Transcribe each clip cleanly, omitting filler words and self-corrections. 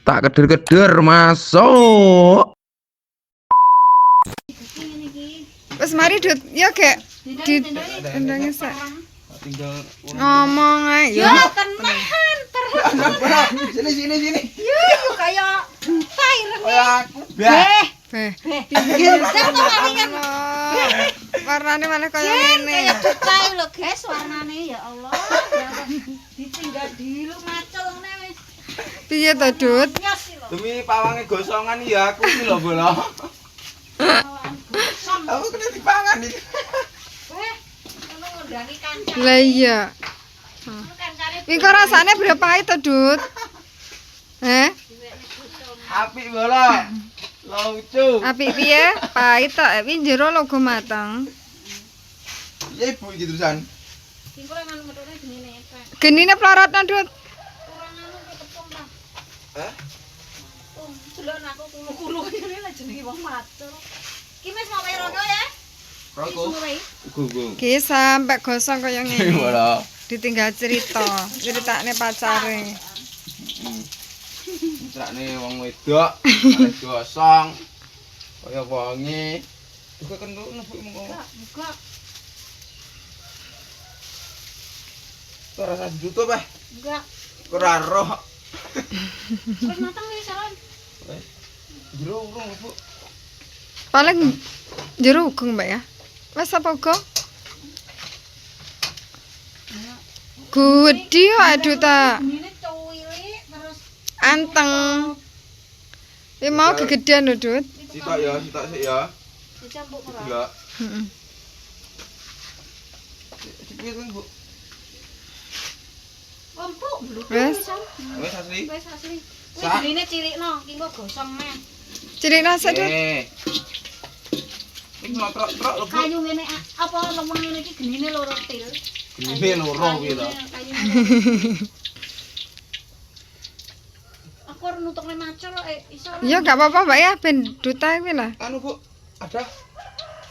Tak keder-keder masuk. Wes mari Dut, ya gek di endangnya sak. Tinggal Ngomong ae Ya ya. tenahan sini. Ya kayak entai Aku Beh, Beh. Allah. Warnane malah kaya ngene. Kayak dukai lho, guys, warnane ya Allah. Ditinggal dulu macul ngene wis. Piye to Dut? Nyos iki lho. demi pawange gosongan ya aku iki lho bola. Aku kena dipangan iki. Beh, ngono ngondangi kanca. Lah iya. Kancane Iki kok rasane berapa pahit to Dut? Apik bola. Lucu. Apik piye? Pahit to, iki jero logo mateng. Ya ibu iki terusan. Singkule nang metune jenenge Pak. Genine plorotno Dut. Kurang anu ketepung ta. Hah? Delok aku kulu-kulu ngene lho jenenge wong macul. Ki wis mau rono ya. Rokok. Gugu. Ki sampe gosong kaya ngene. Bola. Ditinggal critakne pacare. Cerakne wong wedok, arek gosong. Kaya wonge. Juga kentut nebuk mengko. Buka. Ora rasa juto bah. Enggak. Ora roh. Wis mateng wis saron. Jero urung, Bu. Paling jero ugung Mbak ya. Wes apa uga? Gede aduh ta. Ini cuwilik terus Anteng. Iki mau kegedean lho, Dut. Sitok ya, sitok sik ya. dicampur ora. Gila. Heeh. Dipikir Bu. Empuk bluk. Wes. Wes asli. Wis asli. Kuwi Sak. jenenge cilikno, ki engko gosong neh. Cilik nasi Dut. Iki ngotrok-trok lho, Bu. Kayu ngene apa lempeng ngene iki genine loro til. Gini loro kuwi to. Aku arep nutukne macul kok iso. Ya gak apa-apa Mbak ya, ben duta kuwi lah. Anu, Bu. Ada.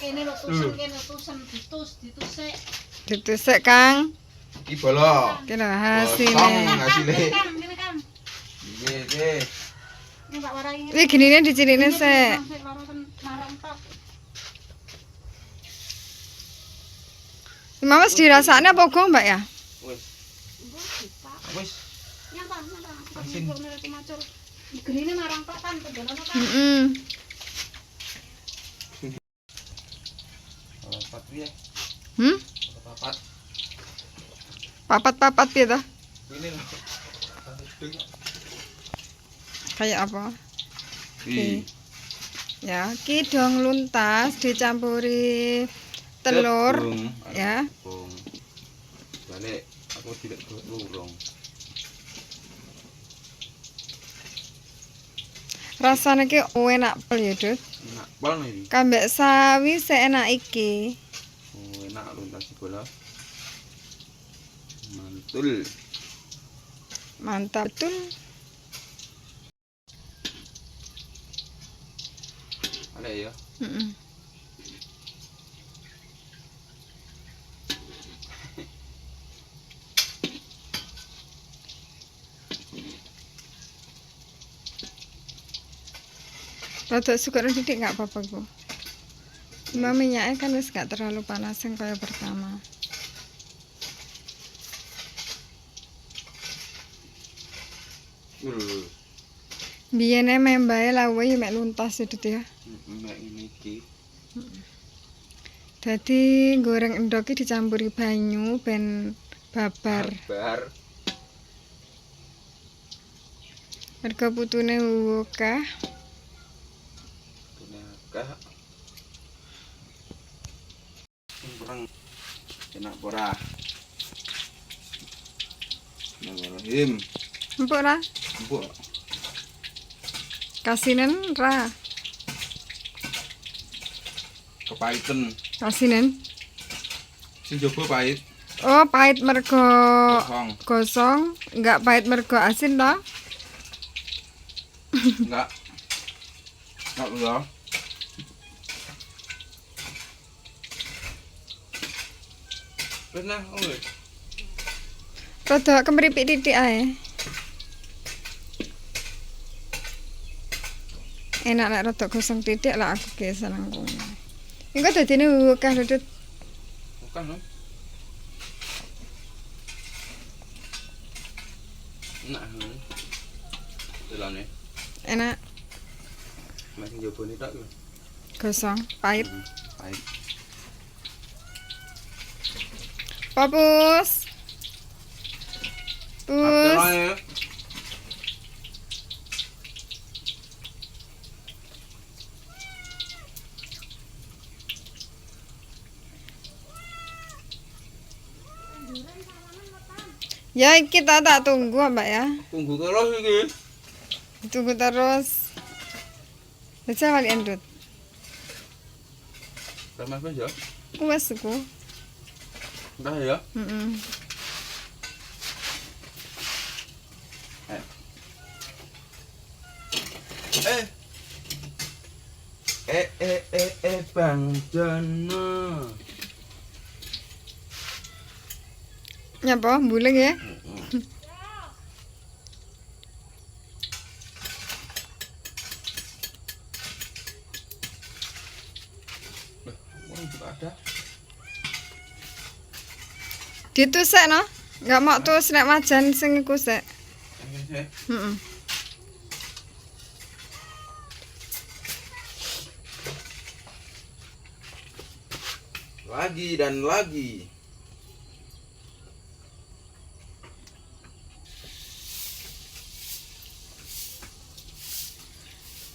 Kene lho tusen kene tusen ditusik. Ditusuk Kang. Iki bola. Ki lho Kosong hasile. hasile. Kene kan. Iki. Ini tak warai. Iki genine dicilikne sik. Marang tok. Mama wis dirasakne apa uga Mbak ya? Wes. Wes. Nyapa. Asin. Macul. Genine marang tok kan pendono kan. Heeh. Papat piye? Papat. Papat-papat piye to? Ini lho. Kayak apa? Iki. Ya, ki dong luntas dicampuri telur ya. Balik aku tidak lurung. Rasane ki enak pol ya, Dut. Enak banget iki. Kambek sawi seenak iki. Oh, enak luntas bola. Mantul. Mantap betul. Ada ya. Heeh. Rada sugar didik nggak apa-apa kok. Cuma minyaknya kan wis nggak terlalu panas yang kayak pertama. Biyene membae lawe ya mek luntas Dut ya. Mbak ini iki. Dadi goreng endhog iki dicampuri banyu ben babar. Bar. Mergo putune akeh. Tenaga. Kurang enak ora. Bismillahirrahmanirrahim. Empuk ra? Empuk. Kasinen ra? Kepaiten. Kasinen. Sing jogo pahit. Oh, pahit mergo Kosong. gosong, enggak pahit mergo asin toh? Enggak. Enggak lho. Wis nah, wis. Rada kemripik titik ae. enak nek rada gosong titik lah aku ge seneng kuwi. Engko dadine akeh lho Dut. Bukan loh. Enak loh. Jelane. Enak Masih jabone tok lho. gosong, pahit. Pahit. Papus. Pus. Aturane. Ya kita tak tunggu Mbak ya. Tunggu terus iki. Tunggu terus. Baca balik endut. Sama apa ya? Wes ku. Udah ya. Heeh. Bang Jono. Nyapa buleng ya? Ada. Ditusek no? Enggak mau tus nek wajan sing iku sek. Heeh. Lagi dan lagi.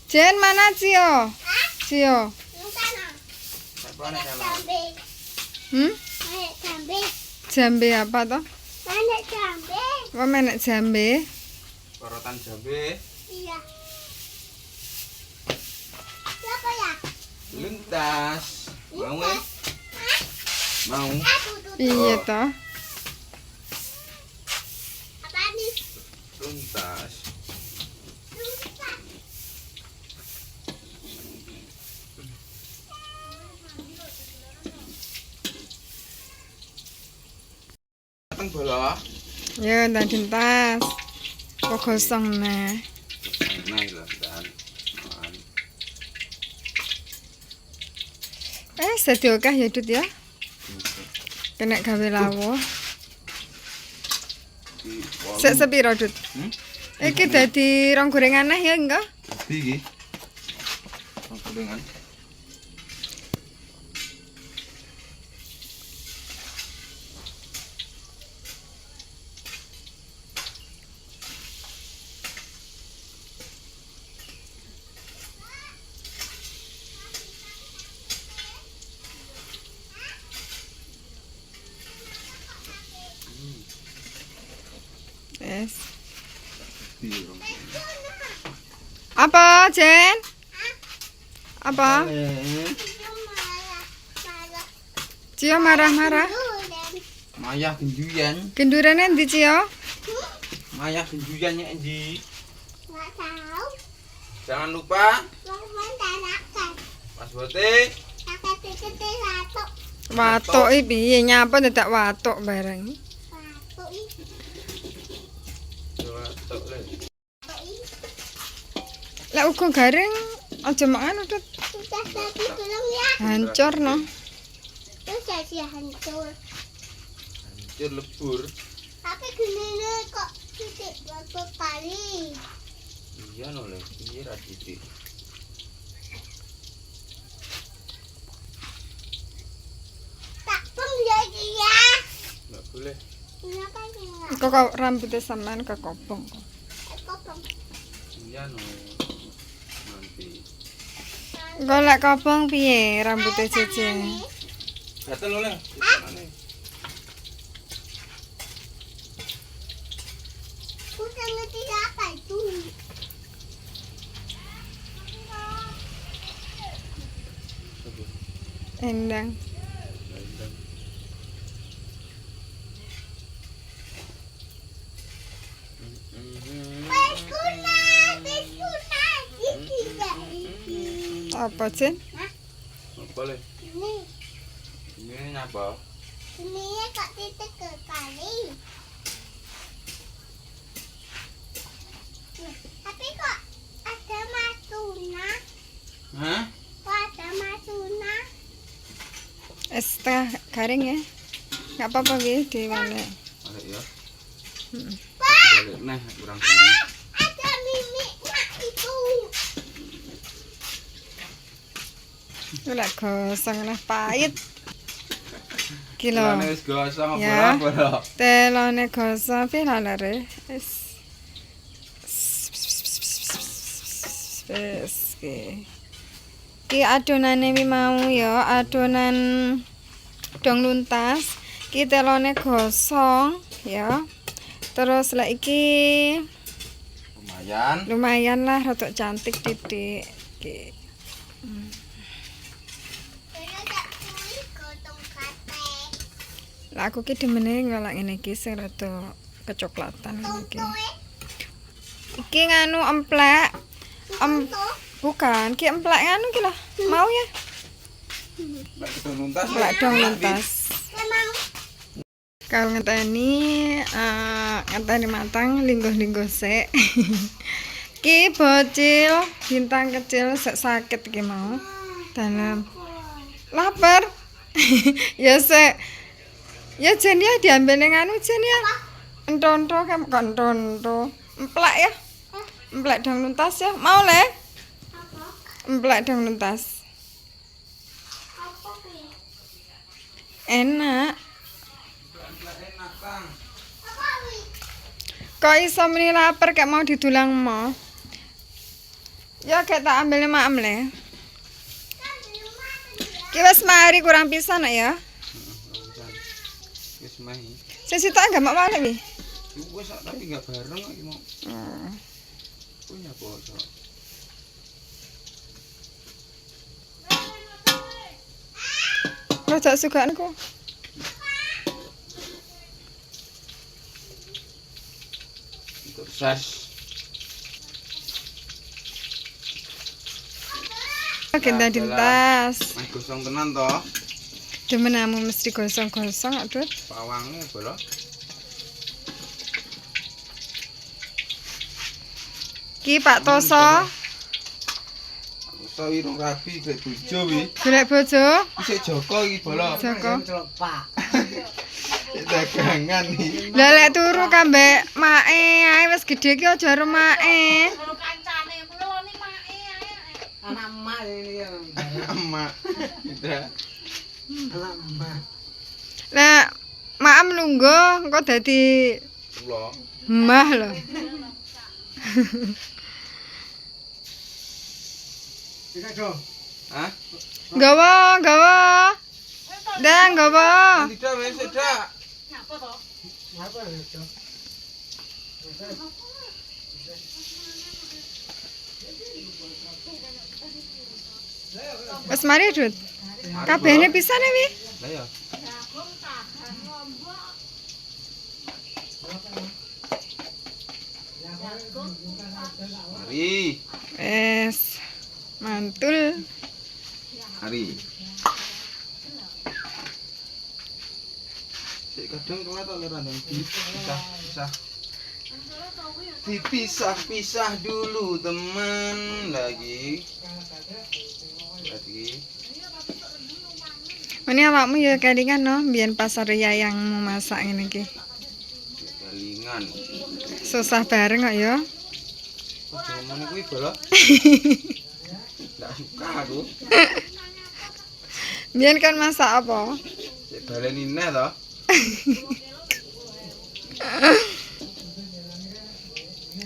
Jen mana Cio? Cio. Siapa nih kalau? Jambe apa toh? Apa menek jambe? Porotan jambe. Lintas. Mau nggak? Mau. Iya toh. Lintas. Datang bola. Ya ndak dintas. Kok gosong nah. Nah, lah dan. Sedih akeh ya Dut ya. Kena gawe lawo. Sek sepiro Dut? Iki dadi rong gorengan aneh ya enggak? Iki. Gorengan. Yes. Apa, Jen? Apa? Cio marah-marah. Maya genduyan. Gendurane ndi Cio? Maya genduyannya endi? Jangan lupa passwordnya. Watuk iki piye nyapa dadak watuk bareng. Lek uga garing aja makan udah hancur no. Hancur lebur. Tapi gini kok titik berapa kali? Iya noleh, iya ra titik. Tak pun lagi ya. Enggak boleh. Kenapa enggak? Kok rambutnya sampean kekobong kok. Kopong. Iya no. Nanti. Golek kobong piye rambutnya Jeje? Gatel oleh. Udah ngerti apa itu? Endang. Apa Jen? Boleh. Ini, Ini apa? ini kok titik ke kali. Tapi kok ada matuna? setengah garing ya. Enggak apa-apa nggih diwalek. Balik ya. Heeh. Balik neh kurang gini. Ada mimiknya itu. Lek gosong lah pahit. Kilo. Telane wis gosong Ya. apa-apa. Telone gosong pi lalare. Wis ki adonane wi mau ya, adonan dong luntas. Ki telone gosong ya. Terus lek iki Lumayan. lah rada cantik titik. Ki. Lah aku ki demene ngolak ngene iki sing rada kecoklatan ngene iki. Iki nganu emplek. Bukan, ki emplek nganu ki lah. Mau ya? Emplek dong luntas. Kalau ngenteni matang lingguh-lingguh sik. Ki bocil, bintang kecil sek sakit ki mau. Dalam lapar. Ya sik. Ya jen ya diambil ning anu jen ya. Entonto kan entonto. Emplek ya. Emplek dong luntas ya. Mau le? Emplek dong luntas. Enak. Kok iso meni lapar kayak mau didulang mau? Ya kayak tak ambil maam le. Ki wis mari kurang pisan ya. Wis mahi. Sing sitok enggak mau balik wi. Wis tapi enggak bareng kok mau. Punya bosok. Rada suka aku. Sukses. Agenda dintas. Mas gosong tenan toh. Demenamu mesti gosong-gosong aduh. Pawangnya bolo. Ki Pak Toso. Aku so irung rabi golek bojo wi. Golek bojo. Isih Joko iki bolo. Joko. Dagangan iki. Lah lek turu kambe mae ae wis gedhe ki aja karo mae. Kalau kancane kulo ni mae ae. Anak emak ini ya. Emak. Udah. Anak emak. Lah maam lungguh engko dadi Lo. mbah lho. Tidak dong. Hah? Gawa. Dah gawa. Tidak wis sedak. Nyapa to? Apa itu? Wis mari Dut. Kabehne pisan ya wi. Lah ya. Jagung tahan lombok. Mari. Wes mantul. Mari. Sik kadang kelat oleh randang dipisah. Dipisah-pisah dulu teman lagi. Ini awakmu ya kelingan no, biyen pasar Yayang mau masak ngene iki. Kelingan. Susah bareng kok ya. Ojo ngene kuwi bolo. Enggak suka aku. Biyen kan masak apa? Sik baleni neh to.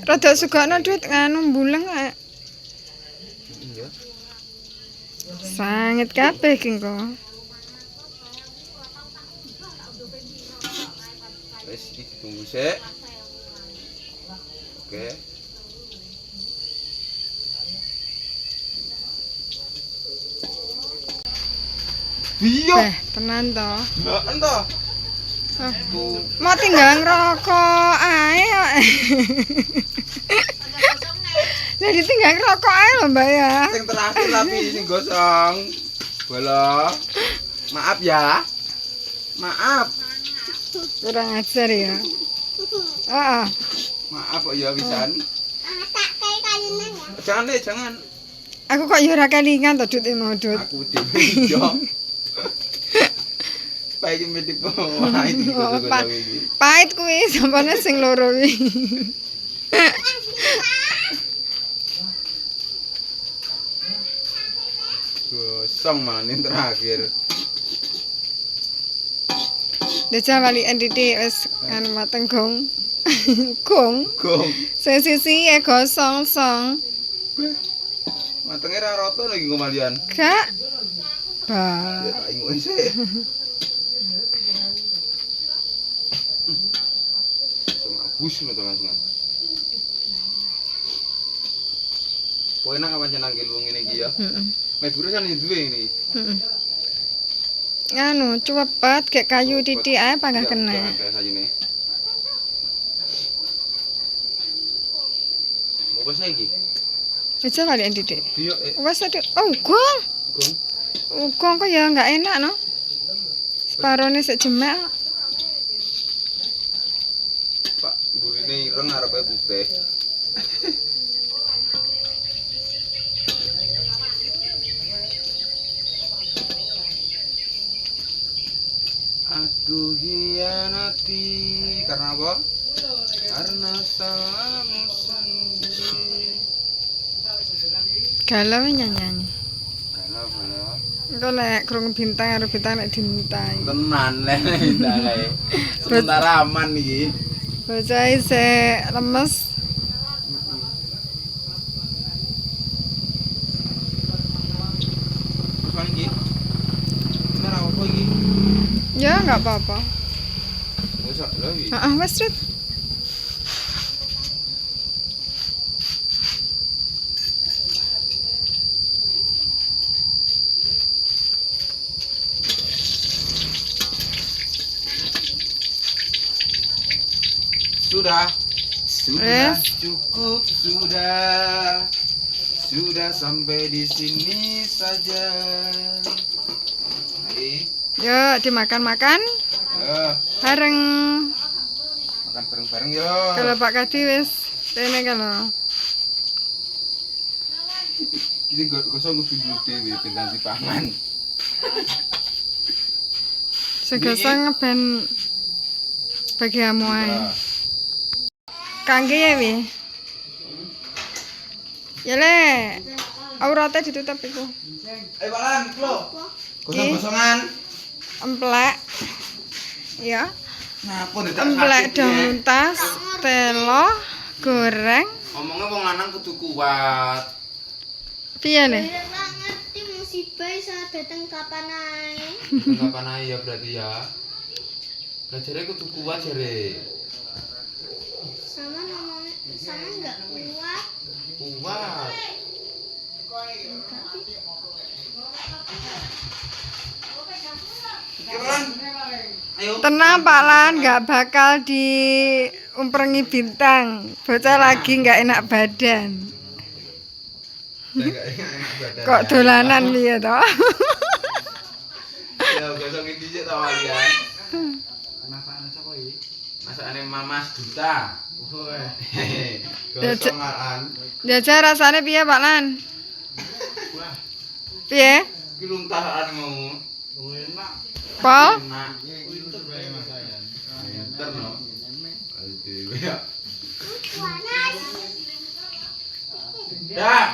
Rada sugana Dut nganu mbuleng ae. Iya. Sangit kabeh ki engko. Wis iki ditunggu sik. Oke. Iya. Tenan to. Lah ento. Ah, Tuh. mau tinggal ngerokok ae kok. Lah ditinggal ngerokok ae lho Mbak ya. Sing terakhir tapi sing gosong. Bolo. Maaf ya. Maaf. Kurang ajar ya. Heeh. Maaf kok ya pisan. Tak kayak kayunya ya. Jangan deh, jangan. Aku kok ya ora kelingan to Dut mau Dut. Aku dhewe yo. Baik medik wah iki gosong-gosong iki. Pahit kuwi sampane sing loro kuwi. Gosong maning terakhir. Desa wali entiti wis anu mateng gong. Gong. Gong. Sing sisi gosong song. Matenge ra rata lagi ngomalian. Gak. Ba. Ya tak ingus sih. Sama bus lho teman-teman. Kowe enak apa jeneng wong ngene iki ya? Heeh. Mebure kan duwe ini. Heeh. Anu cepet kayak kayu titik ae panggah kena. Kayak sajine. Mau wis iki? Desa wali entiti. Iya, Wes tadi. Oh, gong. Gong. Gong kok ya enggak enak no. Separone sik jemek. Pak, burine ireng arepe putih. Aku hianati karena apa? Karena salahmu sendiri. Galau nyanyi. Kalau Engko lek krungu bintang karo bintang nek dintai. tenan le ndake. Sementara aman iki. Bocah isih lemes. Apa iki? Bener apa iki? Ya enggak apa-apa. Wis lho iki. Heeh, wes Rut. Sudah. Sudah Yes. cukup sudah. Sudah sampai di sini saja. Ayo, Yuk dimakan-makan yo, bareng. makan bareng-bareng yo. Kalau Pak Kadi wis rene kalau. Kita gosong kudu dulu dhewe bintang dipangan. Segosong ben bagi amu ae. Kangge ya wi. Ya le. Aurate ditutup iku. Balan, klo. Gosong-gosongan. Emplek. Ya. Ngapun Emplek daun tas, telo, goreng. Ngomongnya wong lanang kudu kuat. Piye le? Ora ngerti musibah iso dateng kapan ae. Kapan ae ya berarti ya. Lah jare kudu kuat jare. Sama ngomongnya sama enggak kuat. Kuat. Balan. Ayo. Tenang Pak Lan, nggak bakal diumprengi bintang. Bocah lagi nggak enak badan. Kok dolanan piye to? Ya gosongin dhisik to ya. Masakan sapa iki? Masakane Mamas Duta. Gosongan. Jajah rasane piye Pak Lan? Piye? Ki luntahan mau. Enak. Pol? Enak. Pinter bae masakan. Pinter no. Aduh ya. Dah.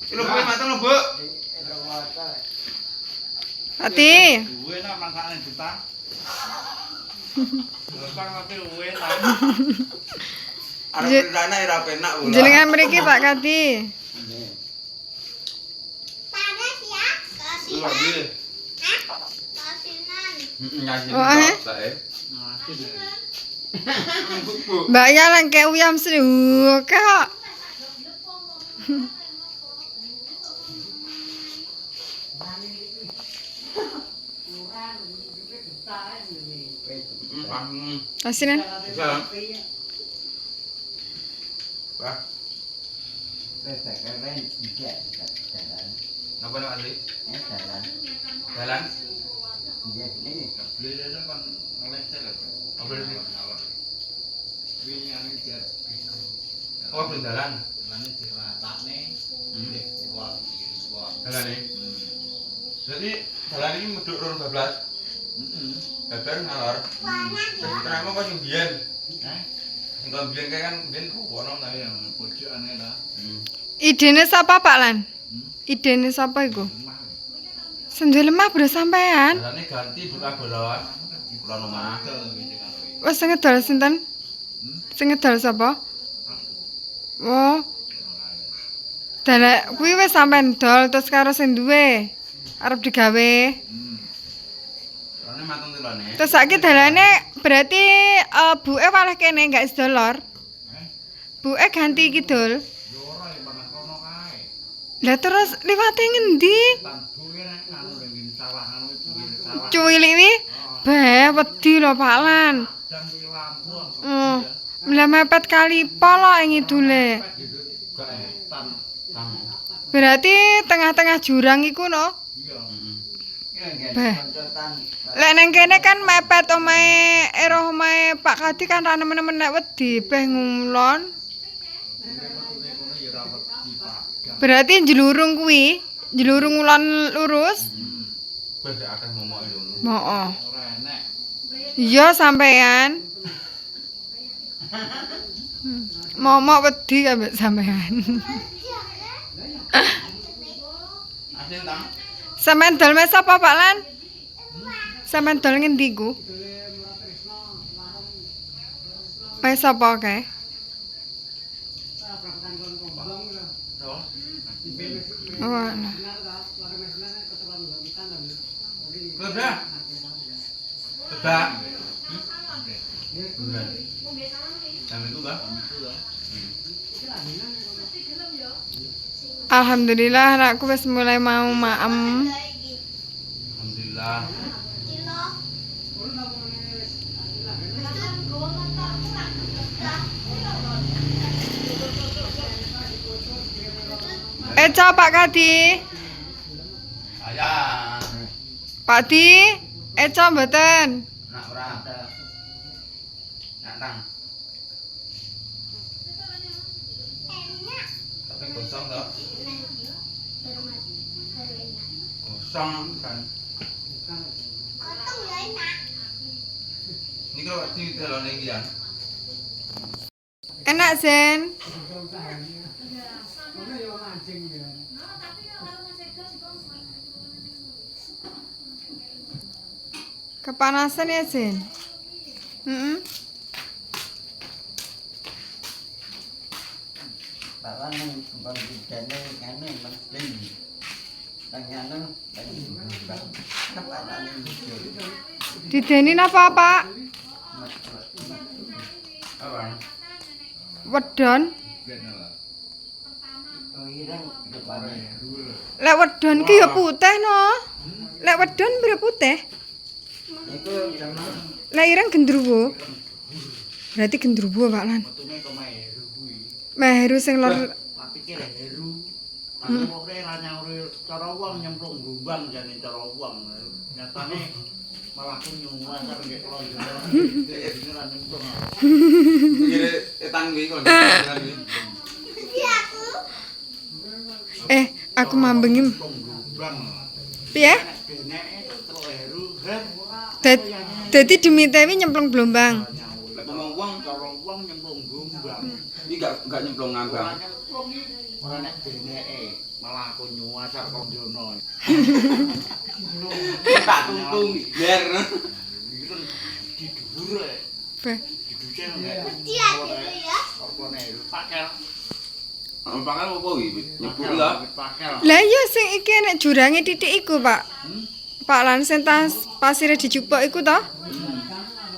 Lu kowe mateng lho, Bu. Hati. Duwe nak mangsane Duta. Gosong tapi enak. Arep dana ora penak pula. Jenengan mriki Pak Kadi. Panas ya? Lu lagi. Kasinan. Ngasih Oh, eh? sae. Mbak ya lengke uyam sri. Kok. Asinan. Salam. Wah. Napa nak Andri? Jalan. Beli itu kan ngelencet lah. Apa ini? Oh, belum jalan. Jalan nih. Jadi Dalan iki medhuk 12. Babar ngalor. Jadi terang kok sing biyen. Engko biyen kae kan biyen ono tapi yang pojokane ta. Idene sapa Pak Lan? Idene sapa iku? Sendiri lemah bro sampean. Dalane ganti buka bolos. Kulon omah. Wes sing ngedol sinten? Sing ngedol sapa? Oh. Dalek kuwi wis sampean dol terus karo sing duwe. Arep digawe. Soalnya mateng tilone. Terus saiki dalane berarti buke malah kene enggak sedolor. Buke ganti kidul. Lah terus liwate ngendi? Cuwilik wi? Beh, wedi lho Pak Lan. Lah mepet kali polo ing idule. Berarti tengah-tengah jurang iku no? Beh. Lek nang kene kan mepet omahe eroh omahe Pak Kadi kan ra nemen-nemen nek wedi beh ngulon. Berarti jelurung kuwi, jelurung ulon lurus. Wis akeh momoke ngono. Mooh. Iya sampean. Momok wedi ambek sampean. Asin ta? Sampean dol mes apa Pak Lan? Sampean dol ngendi ku? Mes apa kae? Oh, alah. Udah. Udah. Jam itu Bang. Alhamdulillah anakku wis mulai mau maem. Alhamdulillah. Pak Kadi. Ayah. Pak Di, mboten. Nak ora. Nak tang. Tapi kosong toh? Kosong kan. Ini kalau di dalam lagi ya. Enak Zen. Kepanasan ya Zen. Bawa nang kembang bidane ngene mesti. Tanganan bang. Kepalane iki. Dideni napa Pak? Apa? Wedon. Oh ireng kepane. Lek wedon ki ya putih no. Lek wedon mbere putih. Iku sama Lek ireng gendruwo. Berarti gendruwo Pak Lan. metune kok Meheru kuwi. Meheru sing lor. Tak pikir Heru. Aku kok ora nyauri cara wong nyemplung gombang jane cara wong. Nyatane malah aku nyuwun karo nggih kula jenengan. Dene ora nyemplung. Kira etan kuwi kalau dengar kuwi. Aku mambengi. Gombang. Piye? Deneke terus Heru, Her ora. Dadi dimitewi nyemplung blombang. Lek ngomong wong Cara wong nyemplung gombang. iki gak nyemplung ngambang. Ora nek deneke malah aku nyuwasar kok jono. Tak tungtung biar. Iki kan di dhuwur e. Beh. Di duce nek. Iya gitu ya. Apa nek pakel. Pakal apa iki? Nyebut lah. Pakel. Lah iya sing iki nek jurange titik iku, Pak. Pak Lan sing tas pasire dijupuk iku to?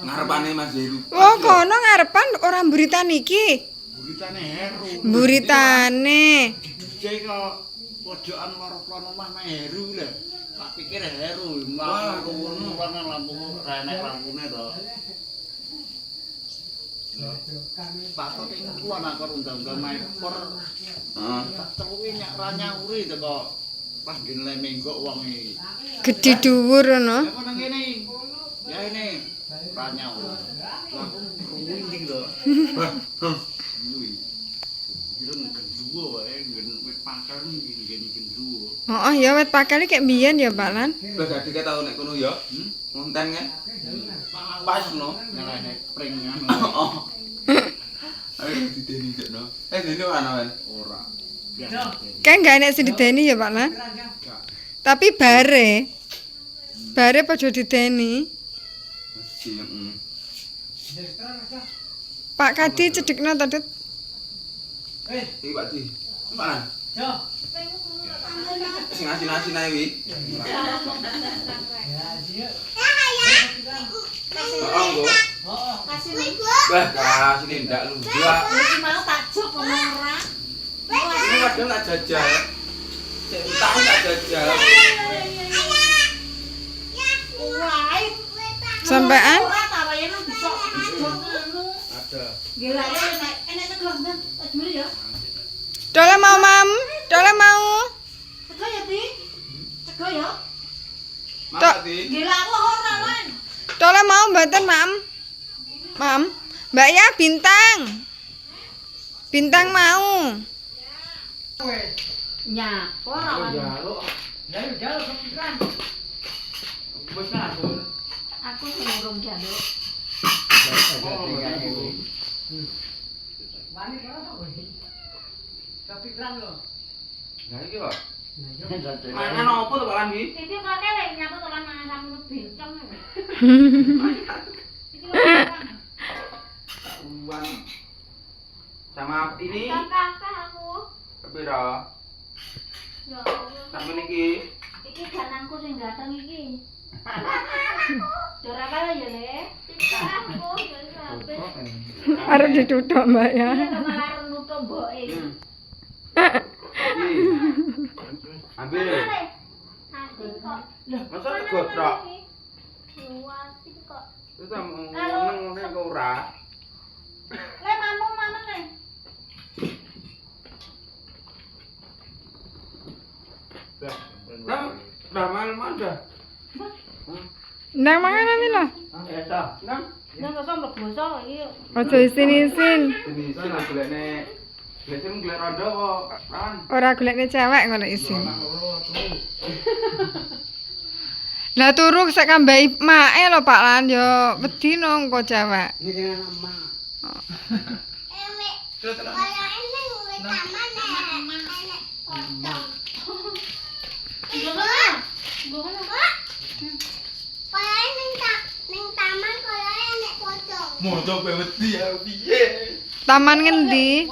Ngarepane Mas Heru. Oh, kono ngarepan ora mburitan iki. Buritane Heru. Mburitane. Di duce kok pojokan lor-lor omah Heru lho. Tak pikir Heru. Wah, ngono kan lampu renek lampune to. Patut ing kula nak undang-undang maipor. Heeh. Terus nyak ra nyauri teko pas gene menggok wong iki. Gedhe dhuwur ngono. Ya kono ngene. Ya ini ra nyauri. Lah aku ruwinding to. Kuwi. Ireng gendruwo wae nggen wit pakel ngene gendruwo. Oh, ya wet pakali kayak biyen ya, Pak Lan. Lah gak dikek tau nek kono ya. Ngonten kan. Pas no. Nyalain springnya. Oh. Ayo dideni jekno. Dene ana men. Ora. Kan gak enek sing dideni ya, Pak Lan. Tapi bare. Bare padha dideni. Mesti Pak Kadi cedhekno to, Dit. iki Pak Di. Mana? Jo. Sing asin-asin ae wi. Ya, dia. Oh, engko. Oh. Kasih nih. Bah, kasih ndak lu. Dua. Iki mau tak jok ngomong ora. Ini kadang tak jajal. Cek tahu tak jajal. Wae. Sampean Ora ta wae nang bisa anu. Ada. Gila ya enek tegong kan. Tak juli ya. Dole mau, Mam. Dole mau. Cego ya, Ti. Cego ya. Mak Di. Gila aku ora lan. Dole mau mboten, Mam. Mam. Mbak ya bintang. Bintang mau. Nya, ora lan. Jaluk. Ya, jaluk kepikiran. Wis ngatur. Aku sing urung jaluk. Wani karo apa iki? Kepikiran lho. Lah iki kok. Nah, yo. Mangan opo to Pak Lan wi? Iki kok kene nyapa to lan mangan sampe bencong. Iki lho. Uang sama ini Kakak aku. pira? Ya Allah. Sampe niki Iki ganangku sing gateng iki. Ora kala ya, Le. Aku wis sampe. Arep dituthuk, Mbak ya. Iya to malah nutup mboke. ambil. Aku kok. Masa gotrok? Luas iki kok. Terus ngomong ngene kok ora. Le mamung mamen le. Dah mal dah. Ndang mangan nanti lho. Eta. Nang Nang kok mlebu iki. Aja isin-isin. ini sing golekne golek golek rondo kok kan. Ora golekne cewek ngono isin. Lah turu sak kambahi mae lho Pak Lan yo wedi nang kok cewek. Ini kan anak emak. Terus terus. Moto kowe wedi ya piye? Taman ngendi?